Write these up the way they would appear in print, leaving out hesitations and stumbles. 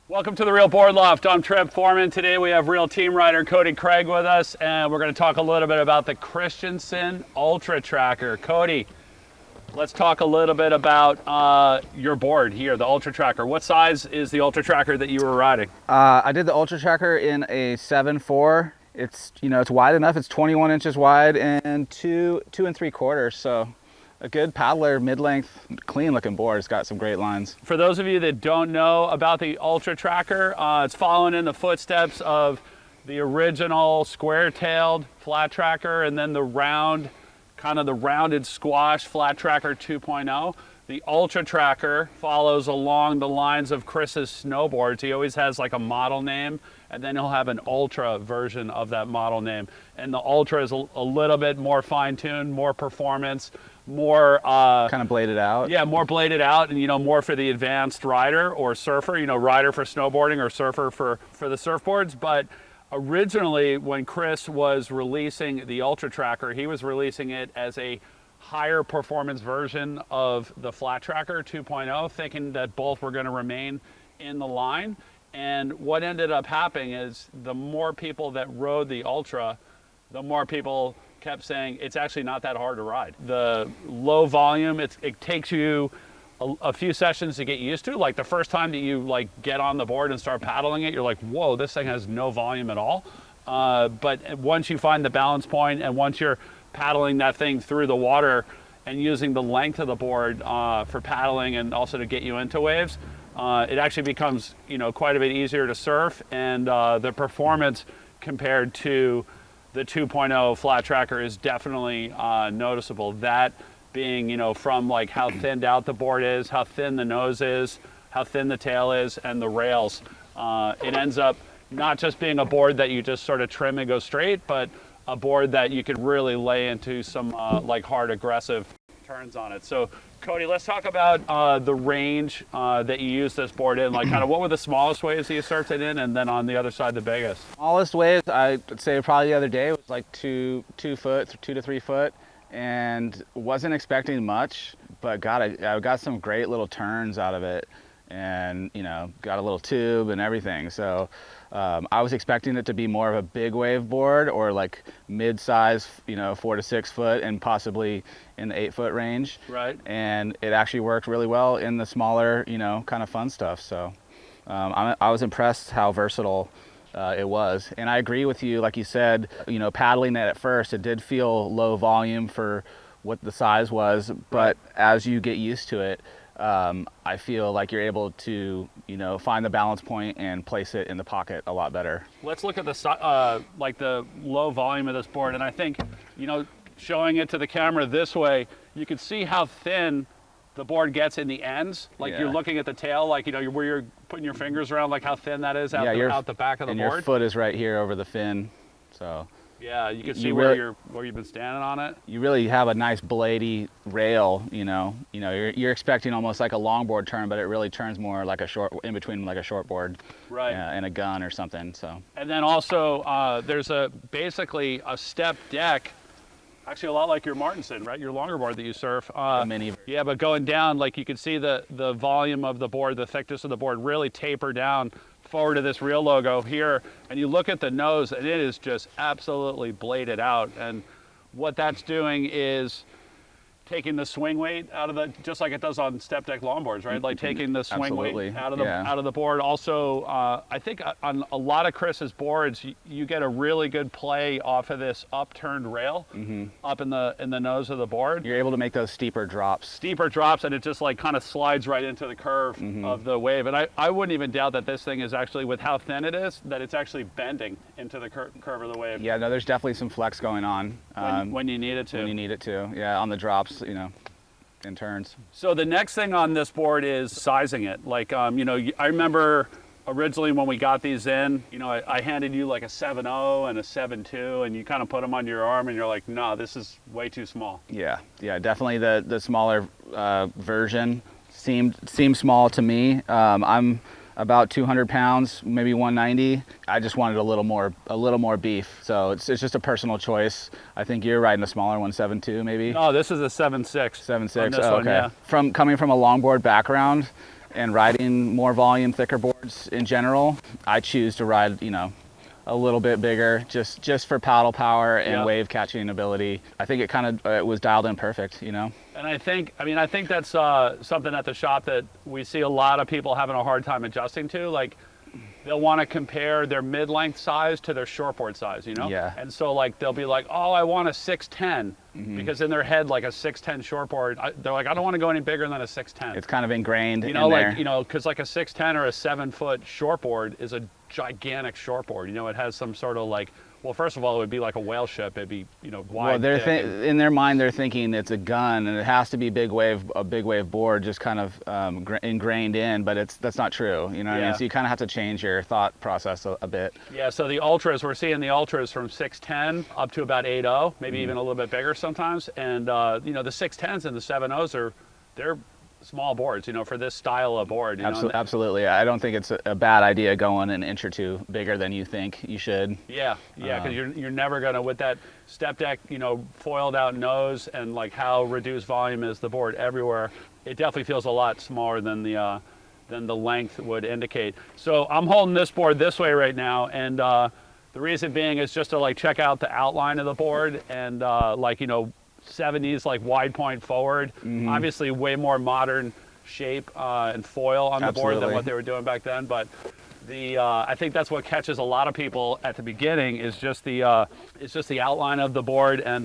Welcome to the Real Board Loft. I'm Trev Forman. Today we have real team rider Cody Craig with us, and we're going to talk a little bit about the Christenson Ultra Tracker. Cody, let's talk a little bit about your board here, the Ultra Tracker. What size is the Ultra Tracker that you were riding? I did the Ultra Tracker in a 7.4. It's it's wide enough. It's 21 inches wide and 2 3/4. So a good paddler, mid-length, clean-looking board. It's got some great lines. For those of you that don't know about the Ultra Tracker, it's following in the footsteps of the original square-tailed flat tracker and then the round, kind of the rounded squash flat tracker 2.0. The Ultra Tracker follows along the lines of Chris's snowboards. He always has like a model name, and then he'll have an Ultra version of that model name. And the Ultra is a little bit more fine-tuned, more performance, more kind of bladed out. Yeah, more bladed out, and more for the advanced rider or surfer. Rider for snowboarding or surfer for the surfboards. But originally, when Chris was releasing the Ultra Tracker, he was releasing it as a higher performance version of the Flat Tracker 2.0, thinking that both were going to remain in the line. And what ended up happening is the more people that rode the Ultra, the more people kept saying it's actually not that hard to ride. The low volume, it takes you a few sessions to get used to. Like the first time that you get on the board and start paddling it, you're like, whoa, this thing has no volume at all. But once you find the balance point and once you're paddling that thing through the water and using the length of the board for paddling and also to get you into waves, it actually becomes quite a bit easier to surf, and the performance compared to the 2.0 flat tracker is definitely noticeable. That being from how thinned out the board is, how thin the nose is, how thin the tail is, and the rails. It ends up not just being a board that you just sort of trim and go straight, but a board that you could really lay into some hard aggressive turns on it. So Cody, let's talk about the range that you use this board in. Kind of what were the smallest waves that you surfed it in, and then on the other side the biggest? Smallest waves, I would say probably the other day was like 2 foot, 2 to 3 foot, and wasn't expecting much, but I got some great little turns out of it, and got a little tube and everything. So I was expecting it to be more of a big wave board or like mid-size, 4 to 6 foot and possibly in the 8 foot range. Right. And it actually worked really well in the smaller, kind of fun stuff. So I was impressed how versatile it was. And I agree with you, like you said, paddling it at first, it did feel low volume for what the size was, but as you get used to it, I feel like you're able to, find the balance point and place it in the pocket a lot better. Let's look at the low volume of this board, and I think, showing it to the camera this way, you can see how thin the board gets in the ends. You're looking at the tail, where you're putting your fingers around, how thin that is out the back of the board. And your foot is right here over the fin, so. Yeah, you can see where you've been standing on it. You really have a nice bladey rail, you're expecting almost like a longboard turn, but it really turns more like a short, in between like a shortboard, right, and a gun or something. So. And then also there's basically a step deck, actually a lot like your Martinson, right? Your longer board that you surf. A mini. Yeah, but going down, you can see the volume of the board, the thickness of the board really taper down forward to this real logo here, and you look at the nose and it is just absolutely bladed out, and what that's doing is taking the swing weight out of just like it does on step deck longboards, right? Taking the swing weight out of the board. Also, I think on a lot of Chris's boards, you get a really good play off of this upturned rail up in the nose of the board. You're able to make those steeper drops. And it just kind of slides right into the curve of the wave. And I wouldn't even doubt that this thing is actually, with how thin it is, that it's actually bending into the curve of the wave. Yeah, no, there's definitely some flex going on. When you need it to. When you need it to, yeah, on the drops. In turns. So the next thing on this board is sizing it. I remember originally when we got these in, I handed you like a 7.0 and a 7.2, and you kind of put them on your arm, and you're like, no, this is way too small. Yeah, definitely the smaller version seemed small to me. I'm about 200 pounds, maybe 190. I just wanted a little more beef. So it's just a personal choice. I think you're riding a smaller one, 7.2 maybe. No, this is a 7.6. 7.6. Oh, okay. Yeah. Coming from a longboard background, and riding more volume, thicker boards in general, I choose to ride, you know, a little bit bigger, just for paddle power and wave catching ability. I think it kind of it was dialed in perfect, you know. And I think that's something at the shop that we see a lot of people having a hard time adjusting to. Like, they'll want to compare their mid-length size to their shortboard size, you know? Yeah. And so, like, they'll be like, oh, I want a 6'10", because in their head, like a 6'10" shortboard, they're like, I don't want to go any bigger than a 6'10". It's kind of ingrained you know, in like there. you know, because like a 6'10" or a 7-foot shortboard is a gigantic shortboard. You know, it has some sort of like, well, first of all, it would be like a whale ship. It'd be, you know, wide. Well, in their mind, they're thinking it's a gun and it has to be a big wave board, just kind of ingrained in. But that's not true. You know what I mean? So you kind of have to change your thought process a bit. Yeah. So the ultras, we're seeing the ultras from 6'10" up to about 8'0", maybe even a little bit bigger sometimes. And you know, the 6'10s and the 7'0s they're small boards, you know, for this style of board. Absolutely. I don't think it's a bad idea going an inch or two bigger than you think you should. Yeah, because you're never gonna, with that step deck, you know, foiled out nose and like how reduced volume is the board everywhere, it definitely feels a lot smaller than the length would indicate. So I'm holding this board this way right now, and the reason being is just to like check out the outline of the board and like, you know, 70s like wide point forward, obviously way more modern shape and foil on the board than what they were doing back then. But I think that's what catches a lot of people at the beginning is just the outline of the board. And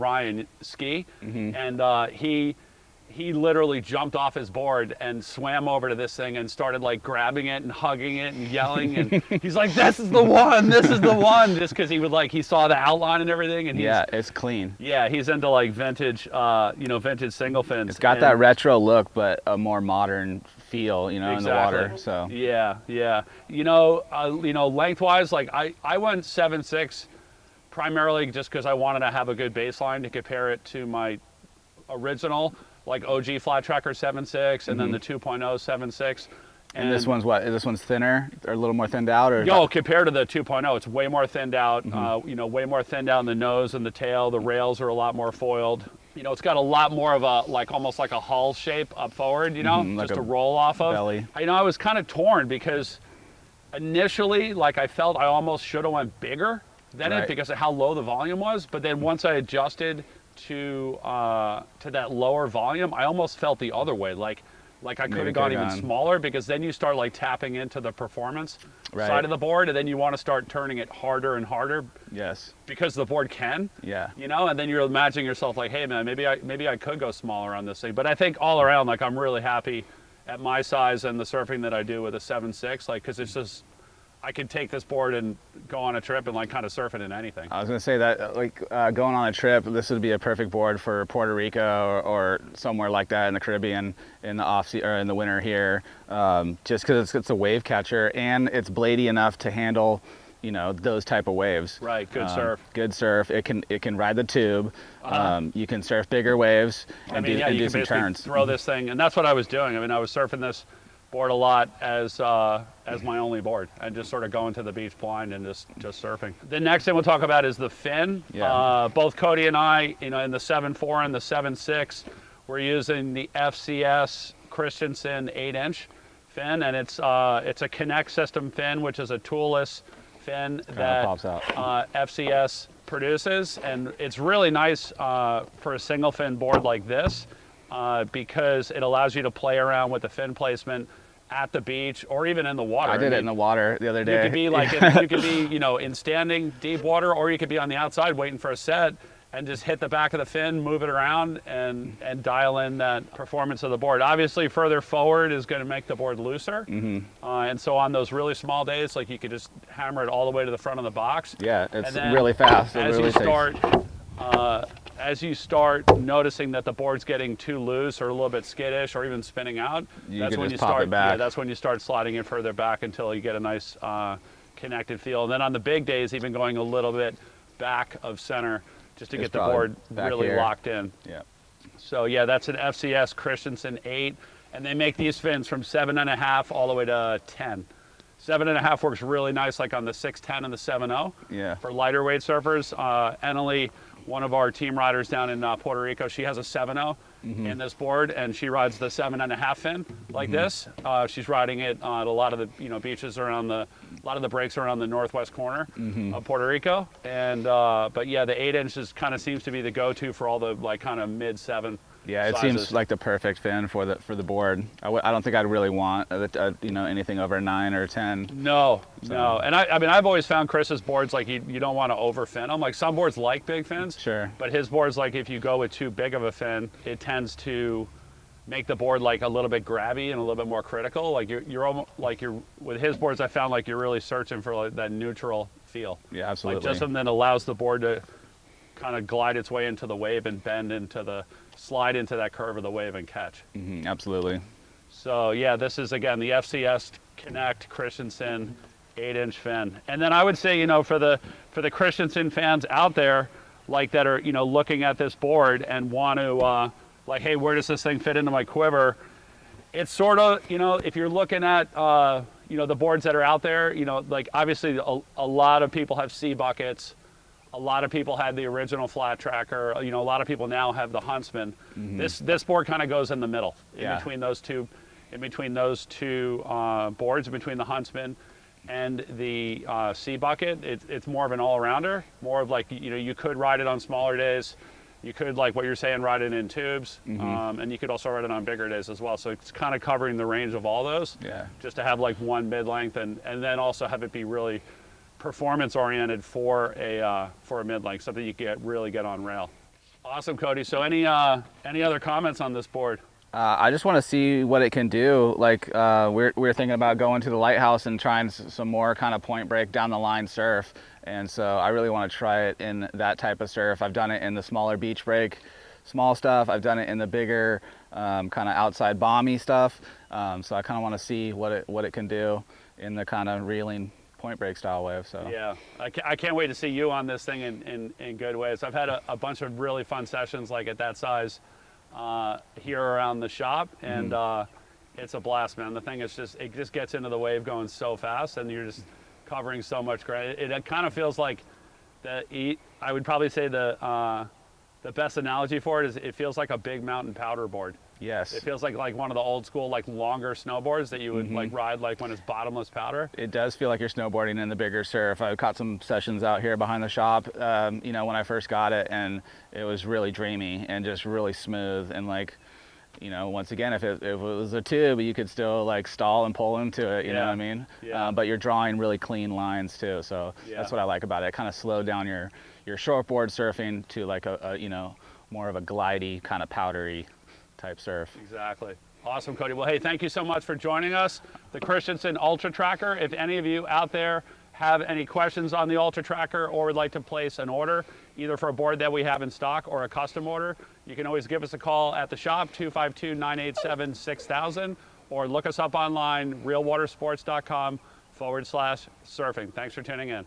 Ryan Ski, and he literally jumped off his board and swam over to this thing and started like grabbing it and hugging it and yelling. And he's like, this is the one, this is the one. Just because he saw the outline and everything. And it's clean. Yeah, he's into like vintage, vintage single fins. It's got that retro look, but a more modern feel, you know, in the water. So yeah. You know, lengthwise, like I went 7.6 primarily just because I wanted to have a good baseline to compare it to my original, like OG Flat Tracker 7.6, and then the 2.0 7.6. And this one's what? This one's thinner, or a little more thinned out, or? No, compared to the 2.0, it's way more thinned out. Way more thinned out in the nose and the tail. The rails are a lot more foiled. You know, it's got a lot more of a almost like a hull shape up forward. You know, like just to roll off of. Belly. You know, I was kind of torn because initially, like I felt I almost should have went bigger than it because of how low the volume was. But then once I adjusted to that lower volume, I almost felt the other way, like I could have gone even smaller, because then you start like tapping into the performance side of the board, and then you want to start turning it harder and harder. Yes. Because the board can. Yeah. You know, and then you're imagining yourself like, hey man, maybe I could go smaller on this thing. But I think all around, like, I'm really happy at my size and the surfing that I do with a 7.6, like, because it's just, I could take this board and go on a trip and like kind of surf it in anything. I was going to say that, going on a trip, this would be a perfect board for Puerto Rico or somewhere like that in the Caribbean in the in the winter here, just because it's a wave catcher and it's bladey enough to handle, you know, those type of waves. Right. Good surf. Good surf. It can ride the tube. You can surf bigger waves and do some turns. Throw this thing, and that's what I was doing. I mean, I was surfing this board a lot as my only board, and just sort of going to the beach blind and just surfing. The next thing we'll talk about is the fin. Both Cody and I, you know, in the 7.4 and the 7.6, we're using the FCS Christenson 8-inch fin, and it's a Connect system fin, which is a toolless fin that pops out. FCS produces, and it's really nice for a single fin board like this. Because it allows you to play around with the fin placement at the beach or even in the water. I did it in the water the other day. You could be like, you could be, you know, in standing deep water, or you could be on the outside waiting for a set and just hit the back of the fin, move it around, and dial in that performance of the board. Obviously, further forward is going to make the board looser. And so on those really small days, like, you could just hammer it all the way to the front of the box. Yeah, it's really fast. As you start noticing that the board's getting too loose or a little bit skittish or even spinning out, that's when you start. Yeah, that's when you start sliding it further back until you get a nice connected feel. And then on the big days, even going a little bit back of center, just to get the board really locked in. Yeah. So yeah, that's an FCS Christenson 8, and they make these fins from 7.5 all the way to 10. 7.5 works really nice, like on the 6.10 and the 7.0. Yeah. For lighter weight surfers, Emily, one of our team riders down in Puerto Rico, she has a 7.0, in this board, and she rides the 7.5 fin like this. She's riding it on a lot of the beaches around a lot of the breaks around the northwest corner of Puerto Rico. And but yeah, the 8-inch is kind of seems to be the go-to for all the like kind of mid-7. Yeah, it seems like the perfect fin for the board. I don't think I'd really want anything over 9 or 10. No, no. And I mean, I've always found Chris's boards like you don't want to over fin them. Like some boards like big fins. Sure. But his boards, like if you go with too big of a fin, it tends to make the board like a little bit grabby and a little bit more critical. Like you're almost like with his boards, I found like you're really searching for like that neutral feel. Yeah, absolutely. Like just something that allows the board to kind of glide its way into the wave and bend into the slide into that curve of the wave and catch. Absolutely. So yeah, this is again the FCS Connect Christenson 8-inch fin. And then I would say, for the Christenson fans out there, like that are looking at this board and want to like, hey, where does this thing fit into my quiver? It's sort of if you're looking at the boards that are out there, like obviously a lot of people have C buckets. A lot of people had the original flat tracker. A lot of people now have the Huntsman. This board kind of goes in the middle, in between those two boards, between the Huntsman and the C bucket. It's more of an all-rounder, more of like you could ride it on smaller days. You could, like what you're saying, ride it in tubes, and you could also ride it on bigger days as well. So it's kind of covering the range of all those. Yeah. Just to have like one mid-length and then also have it be really performance oriented for a mid-length, something you can really get on rail. Awesome, Cody. So any other comments on this board? I just want to see what it can do. Like we're thinking about going to the lighthouse and trying some more kind of point break down the line surf. And so I really want to try it in that type of surf. I've done it in the smaller beach break, small stuff. I've done it in the bigger kind of outside bomby stuff. So I kind of want to see what it can do in the kind of reeling point break style wave. So yeah, I can't wait to see you on this thing in good waves. I've had a bunch of really fun sessions like at that size here around the shop, and it's a blast, man. The thing is it just gets into the wave going so fast, and you're just covering so much ground. It kind of feels like I would probably say the best analogy for it is it feels like a big mountain powder board. Yes. It feels like one of the old school like longer snowboards that you would like ride like when it's bottomless powder. It does feel like you're snowboarding in the bigger surf. I caught some sessions out here behind the shop, when I first got it, and it was really dreamy and just really smooth. And like, once again, if it was a tube, you could still like stall and pull into it. You know what I mean? Yeah. But you're drawing really clean lines too. So that's what I like about it. It kind of slowed down your shortboard surfing to like a more of a glidey kind of powdery type surf. Exactly. Awesome, Cody. Well, hey, thank you so much for joining us. The Christenson Ultra Tracker. If any of you out there have any questions on the Ultra Tracker or would like to place an order, either for a board that we have in stock or a custom order, you can always give us a call at the shop, 252-987-6000, or look us up online, realwatersports.com/surfing. Thanks for tuning in.